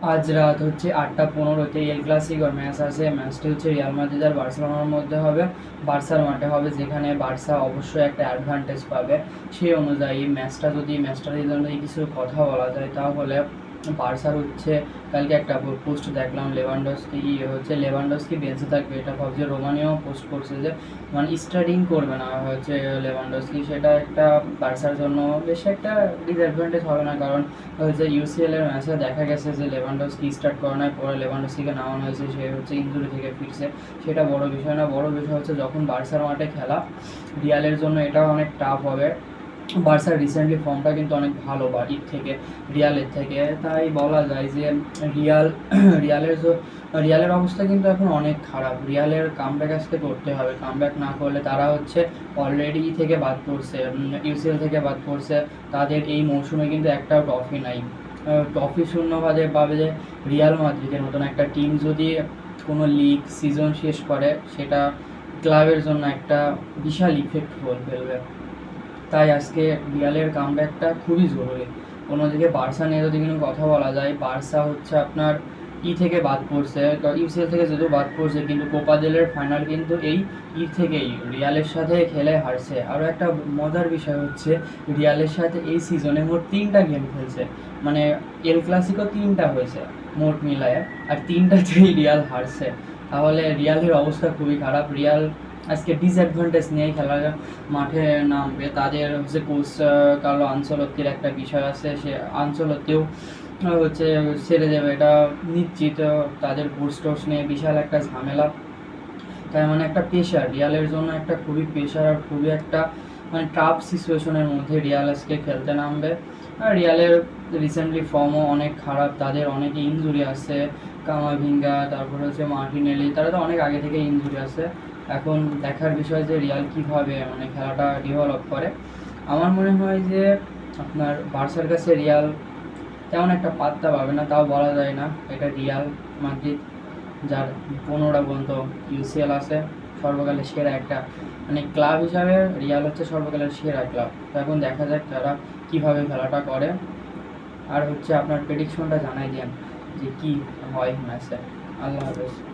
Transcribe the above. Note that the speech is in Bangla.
আজ রাত হচ্ছে 8টা 15-তে এল ক্লাসিকোর ম্যাচ আছে। ম্যাচটি হচ্ছে রিয়াল মাদ্রিদ আর বার্সেলোনার মধ্যে হবে, বার্সার মাঠে হবে, যেখানে বার্সা অবশ্যই একটা অ্যাডভান্টেজ পাবে। সেই অনুযায়ী ম্যাচটার জন্য কিছু কথা বলা যায় তাহলে বার্সার হচ্ছে কালকে একটা পোস্ট দেখলাম, লেভানডস্কি বেঁচে থাকবে, এটা ভাবছে। রোমানিও পোস্ট করছে যে মানে স্টার্টিং করবে না হচ্ছে লেভানডস্কি, সেটা একটা বার্সার জন্য বেশ একটা ডিসঅ্যাডভান্টেজ হবে না, কারণ হচ্ছে ইউসিএল এর ম্যাচে দেখা গেছে যে লেভানডস্কি স্টার্ট করানোর পরে লেভানডস্কিকে নামানো হয়েছে, সে হচ্ছে ইনজুরি থেকে ফিরছে। সেটা বড় বিষয় না, বড় বিষয় হচ্ছে যখন বার্সার মাঠে খেলা, রিয়ালের জন্য এটাও অনেক টাফ হবে। বার্সার রিসেন্টলি ফর্মটা কিন্তু অনেক ভালো রিয়ালের থেকে, তাই বলা যায় যে রিয়াল রিয়ালের রিয়ালের অবস্থা কিন্তু এখন অনেক খারাপ। রিয়ালের কামব্যাক আজকে করতে হবে, কামব্যাক না করলে তারা হচ্ছে অলরেডি থেকে বাদ পড়ছে, ইউসিএল থেকে বাদ পড়ছে। তাদের এই মৌসুমে কিন্তু একটাও ট্রফি নাই। ট্রফি শূন্যভাবে পাবে যে রিয়াল মাদ্রিদের মতন একটা টিম যদি কোনো লিগ সিজন শেষ করে, সেটা ক্লাবের জন্য একটা বিশাল ইফেক্ট ফেলবে। তাই আজকে রিয়ালের কামব্যাকটা খুবই জরুরি। অন্যদিকে বার্সা নিয়ে যদি কোনো কথা বলা যায়, বার্সা হচ্ছে আপনার থেকে বাদ পড়ছে, ইউসিএল থেকে যদিও বাদ পড়ছে, কিন্তু কোপা দেলের ফাইনাল কিন্তু এই থেকেই রিয়ালের সাথে খেলে হারছে। আরও একটা মজার বিষয় হচ্ছে রিয়ালের সাথে এই সিজনে মোট 3টা গেম খেলছে, মানে এল ক্লাসিকো 3টা হয়েছে মোট মিলায়, আর 3টাতেই রিয়াল হারছে। তাহলে রিয়ালের অবস্থা খুবই খারাপ। রিয়াল আজকে ডিসঅ্যাডভান্টেজ নিয়ে খেলার মাঠে নামবে। তাদের হচ্ছে কোচ কার্লো আনচেলত্তির একটা বিষয় আছে, সে আনচেলত্তিও হচ্ছে ছেড়ে যাবে, এটা নিশ্চিত। তাদের কোচ টোচ নিয়ে বিশাল একটা ঝামেলা। তাই মানে একটা প্রেশার রিয়ালের জন্য, একটা খুবই প্রেশার আর খুবই একটা মানে টাফ সিচুয়েশনের মধ্যে রিয়াল আজকে খেলতে নামবে। আর রিয়ালের রিসেন্টলি ফর্মও অনেক খারাপ, তাদের অনেকে ইনজুরি আছে, কামাভিঙ্গা, তারপরে হচ্ছে মার্টিনেলি, তারা তো অনেক আগে থেকে ইনজুরি আছে। এখন দেখার বিষয় যে রিয়াল কীভাবে মানে খেলাটা ডেভেলপ করে। আমার মনে হয় যে আপনার বার্সার কাছে রিয়াল তেমন একটা পাত্তা পাবে না, তাও বলা যায় না। এটা রিয়াল মাদ্রিদ, যার 15টা পর্যন্ত ইউসিএল আছে, সর্বকালের সেরা একটা মানে ক্লাব হিসাবে রিয়াল হচ্ছে সর্বকালের সেরা ক্লাব। তো এখন দেখা যাক তারা কীভাবে খেলাটা করে। আর হচ্ছে আপনার প্রেডিকশনটা জানাই দেন যে কী হয় ম্যাচে। আল্লাহ হাফেজ।